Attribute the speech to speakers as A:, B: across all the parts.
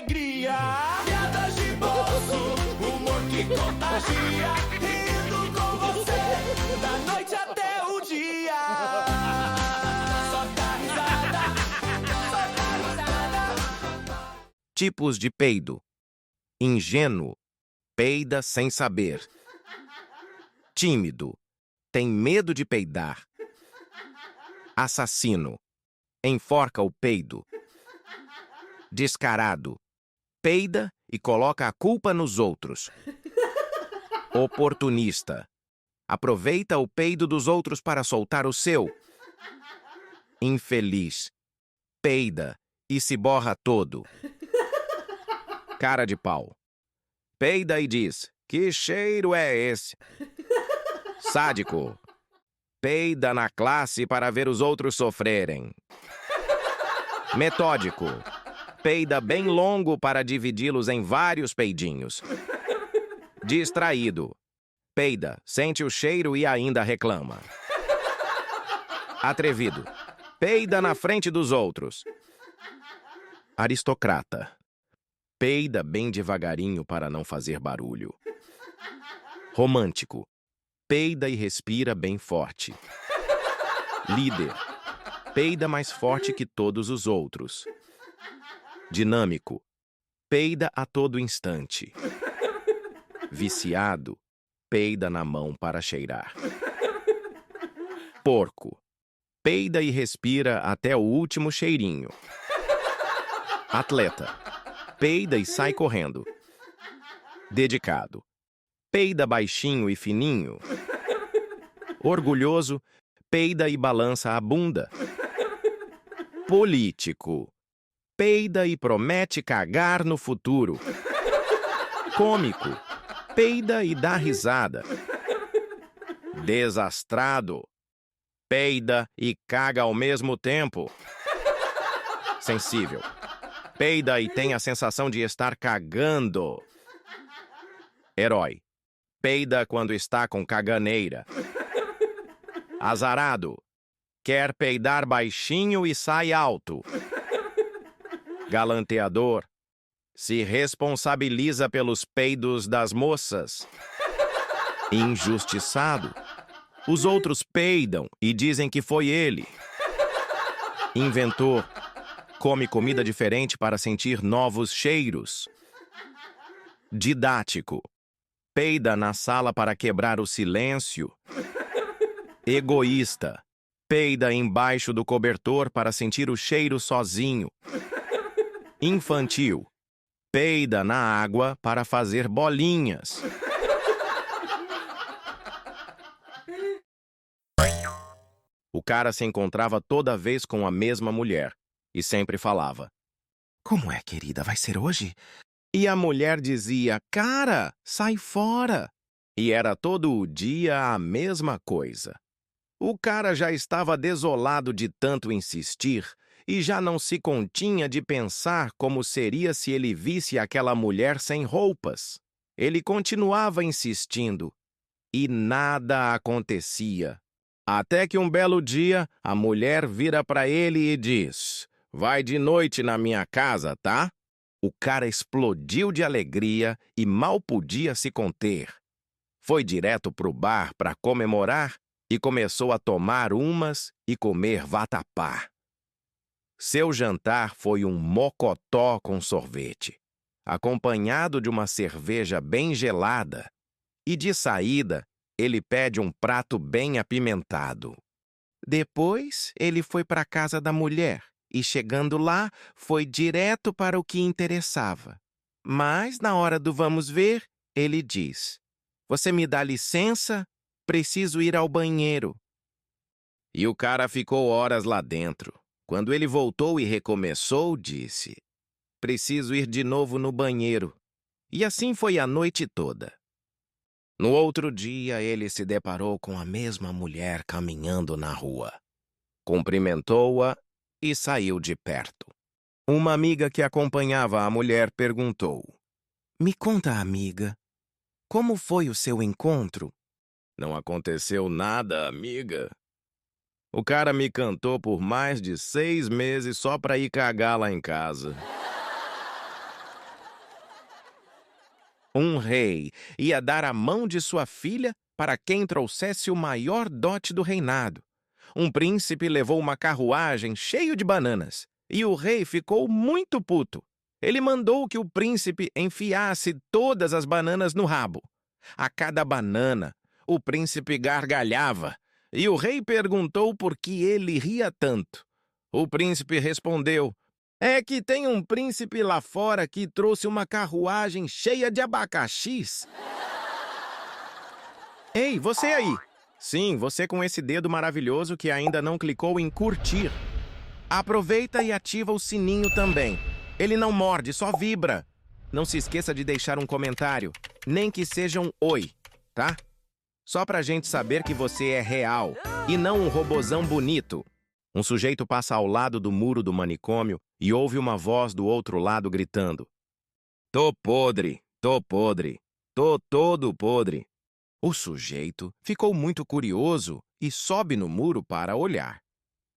A: alegria. Piadas de bolso, humor que contagia. Rindo com você, da noite até o dia. Solta a risada, solta a risada.
B: Tipos de peido. Ingênuo, peida sem saber. Tímido, tem medo de peidar. Assassino, enforca o peido. Descarado, peida e coloca a culpa nos outros. Oportunista, aproveita o peido dos outros para soltar o seu. Infeliz, peida e se borra todo. Cara de pau, peida e diz: que cheiro é esse? Sádico, peida na classe para ver os outros sofrerem. Metódico, peida bem longo para dividi-los em vários peidinhos. Distraído, peida, sente o cheiro e ainda reclama. Atrevido, peida na frente dos outros. Aristocrata, peida bem devagarinho para não fazer barulho. Romântico, peida e respira bem forte. Líder, peida mais forte que todos os outros. Dinâmico, peida a todo instante. Viciado, peida na mão para cheirar. Porco, peida e respira até o último cheirinho. Atleta, peida e sai correndo. Dedicado, peida baixinho e fininho. Orgulhoso, peida e balança a bunda. Político, peida e promete cagar no futuro. Cômico, peida e dá risada. Desastrado, peida e caga ao mesmo tempo. Sensível, peida e tem a sensação de estar cagando. Herói, peida quando está com caganeira. Azarado, quer peidar baixinho e sai alto. Galanteador, se responsabiliza pelos peidos das moças. Injustiçado, os outros peidam e dizem que foi ele. Inventor, come comida diferente para sentir novos cheiros. Didático, peida na sala para quebrar o silêncio. Egoísta, peida embaixo do cobertor para sentir o cheiro sozinho. Infantil, peida na água para fazer bolinhas. O cara se encontrava toda vez com a mesma mulher e sempre falava: como é, querida, vai ser hoje? E a mulher dizia: cara, sai fora. E era todo o dia a mesma coisa. O cara já estava desolado de tanto insistir e já não se continha de pensar como seria se ele visse aquela mulher sem roupas. Ele continuava insistindo e nada acontecia. Até que um belo dia, a mulher vira para ele e diz: vai de noite na minha casa, tá? O cara explodiu de alegria e mal podia se conter. Foi direto pro bar para comemorar e começou a tomar umas e comer vatapá. Seu jantar foi um mocotó com sorvete, acompanhado de uma cerveja bem gelada. E de saída, ele pede um prato bem apimentado. Depois, ele foi para a casa da mulher e, chegando lá, foi direto para o que interessava. Mas, na hora do vamos ver, ele diz: você me dá licença? Preciso ir ao banheiro. E o cara ficou horas lá dentro. Quando ele voltou e recomeçou, disse: preciso ir de novo no banheiro. E assim foi a noite toda. No outro dia, ele se deparou com a mesma mulher caminhando na rua. Cumprimentou-a e saiu de perto. Uma amiga que acompanhava a mulher perguntou: me conta, amiga, como foi o seu encontro? Não aconteceu nada, amiga. O cara me cantou por mais de 6 meses só pra ir cagar lá em casa. Um rei ia dar a mão de sua filha para quem trouxesse o maior dote do reinado. Um príncipe levou uma carruagem cheia de bananas, e o rei ficou muito puto. Ele mandou que o príncipe enfiasse todas as bananas no rabo. A cada banana, o príncipe gargalhava, e o rei perguntou por que ele ria tanto. O príncipe respondeu: "É que tem um príncipe lá fora que trouxe uma carruagem cheia de abacaxis." Ei, você aí! Sim, você com esse dedo maravilhoso que ainda não clicou em curtir. Aproveita e ativa o sininho também. Ele não morde, só vibra. Não se esqueça de deixar um comentário, nem que seja um oi, tá? Só pra gente saber que você é real e não um robozão bonito. Um sujeito passa ao lado do muro do manicômio e ouve uma voz do outro lado gritando: tô podre, tô todo podre. O sujeito ficou muito curioso e sobe no muro para olhar.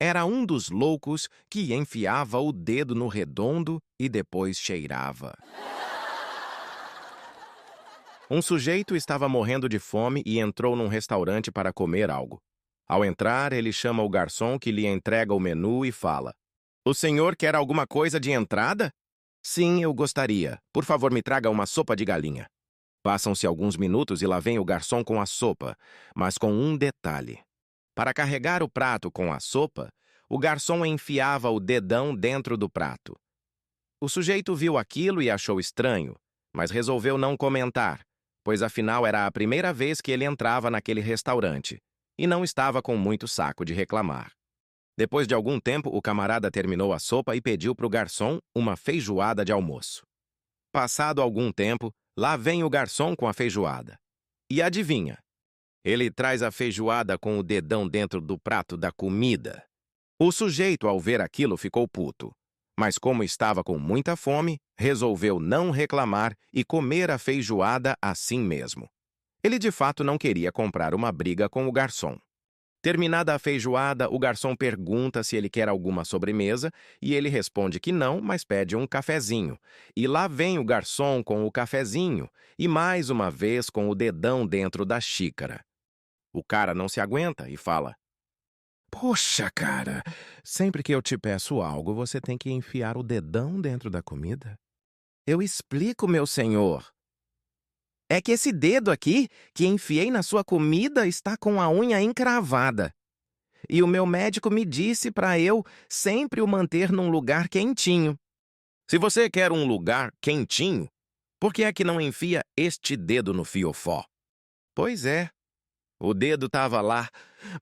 B: Era um dos loucos que enfiava o dedo no redondo e depois cheirava. Um sujeito estava morrendo de fome e entrou num restaurante para comer algo. Ao entrar, ele chama o garçom que lhe entrega o menu e fala: "O senhor quer alguma coisa de entrada?" "Sim, eu gostaria. Por favor, me traga uma sopa de galinha." Passam-se alguns minutos e lá vem o garçom com a sopa, mas com um detalhe. Para carregar o prato com a sopa, o garçom enfiava o dedão dentro do prato. O sujeito viu aquilo e achou estranho, mas resolveu não comentar, pois afinal era a primeira vez que ele entrava naquele restaurante e não estava com muito saco de reclamar. Depois de algum tempo, o camarada terminou a sopa e pediu para o garçom uma feijoada de almoço. Passado algum tempo, lá vem o garçom com a feijoada. E adivinha? Ele traz a feijoada com o dedão dentro do prato da comida. O sujeito, ao ver aquilo, ficou puto. Mas como estava com muita fome, resolveu não reclamar e comer a feijoada assim mesmo. Ele de fato não queria comprar uma briga com o garçom. Terminada a feijoada, o garçom pergunta se ele quer alguma sobremesa e ele responde que não, mas pede um cafezinho. E lá vem o garçom com o cafezinho e mais uma vez com o dedão dentro da xícara. O cara não se aguenta e fala: "Poxa, cara, sempre que eu te peço algo, você tem que enfiar o dedão dentro da comida?" "Eu explico, meu senhor. É que esse dedo aqui, que enfiei na sua comida, está com a unha encravada. E o meu médico me disse para eu sempre o manter num lugar quentinho." Se você quer um lugar quentinho, por que é que não enfia este dedo no fiofó? Pois é, o dedo estava lá,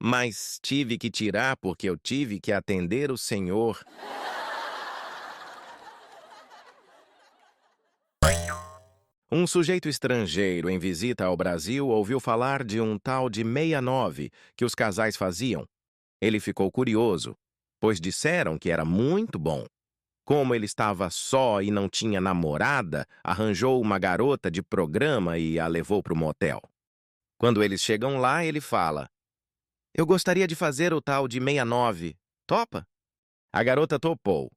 B: mas tive que tirar porque eu tive que atender o senhor. Um sujeito estrangeiro em visita ao Brasil ouviu falar de um tal de 69 que os casais faziam. Ele ficou curioso, pois disseram que era muito bom. Como ele estava só e não tinha namorada, arranjou uma garota de programa e a levou para o motel. Quando eles chegam lá, ele fala: "Eu gostaria de fazer o tal de 69. Topa?" A garota topou.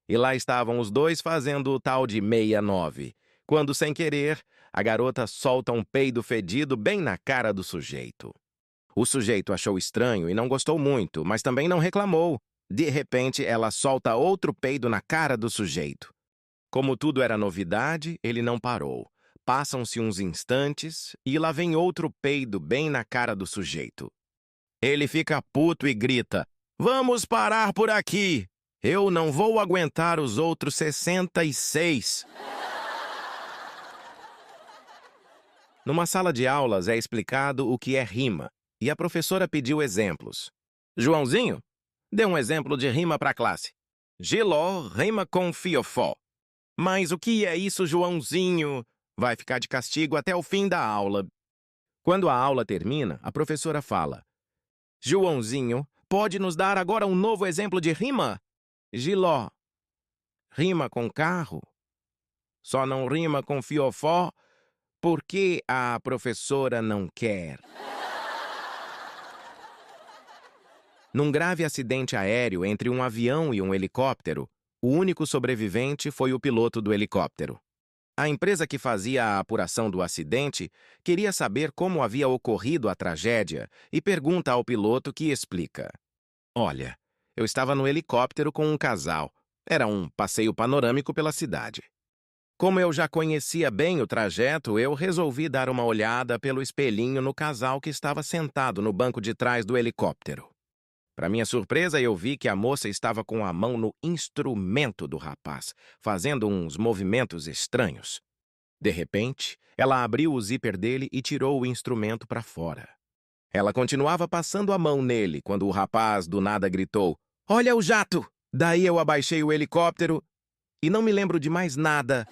B: E lá estavam os dois fazendo o tal de 69. Quando, sem querer, a garota solta um peido fedido bem na cara do sujeito. O sujeito achou estranho e não gostou muito, mas também não reclamou. De repente, ela solta outro peido na cara do sujeito. Como tudo era novidade, ele não parou. Passam-se uns instantes e lá vem outro peido bem na cara do sujeito. Ele fica puto e grita: "Vamos parar por aqui! Eu não vou aguentar os outros 66. Numa sala de aulas é explicado o que é rima, e a professora pediu exemplos. "Joãozinho, dê um exemplo de rima para a classe." "Giló rima com fiofó." "Mas o que é isso, Joãozinho?" Vai ficar de castigo até o fim da aula. Quando a aula termina, a professora fala: "Joãozinho, pode nos dar agora um novo exemplo de rima?" "Giló rima com carro, só não rima com fiofó, porque a professora não quer." Num grave acidente aéreo entre um avião e um helicóptero, o único sobrevivente foi o piloto do helicóptero. A empresa que fazia a apuração do acidente queria saber como havia ocorrido a tragédia e pergunta ao piloto que explica. Olha, eu estava no helicóptero com um casal. Era um passeio panorâmico pela cidade. Como eu já conhecia bem o trajeto, eu resolvi dar uma olhada pelo espelhinho no casal que estava sentado no banco de trás do helicóptero. Para minha surpresa, eu vi que a moça estava com a mão no instrumento do rapaz, fazendo uns movimentos estranhos. De repente, ela abriu o zíper dele e tirou o instrumento para fora. Ela continuava passando a mão nele quando o rapaz do nada gritou: "Olha o jato!" Daí eu abaixei o helicóptero e não me lembro de mais nada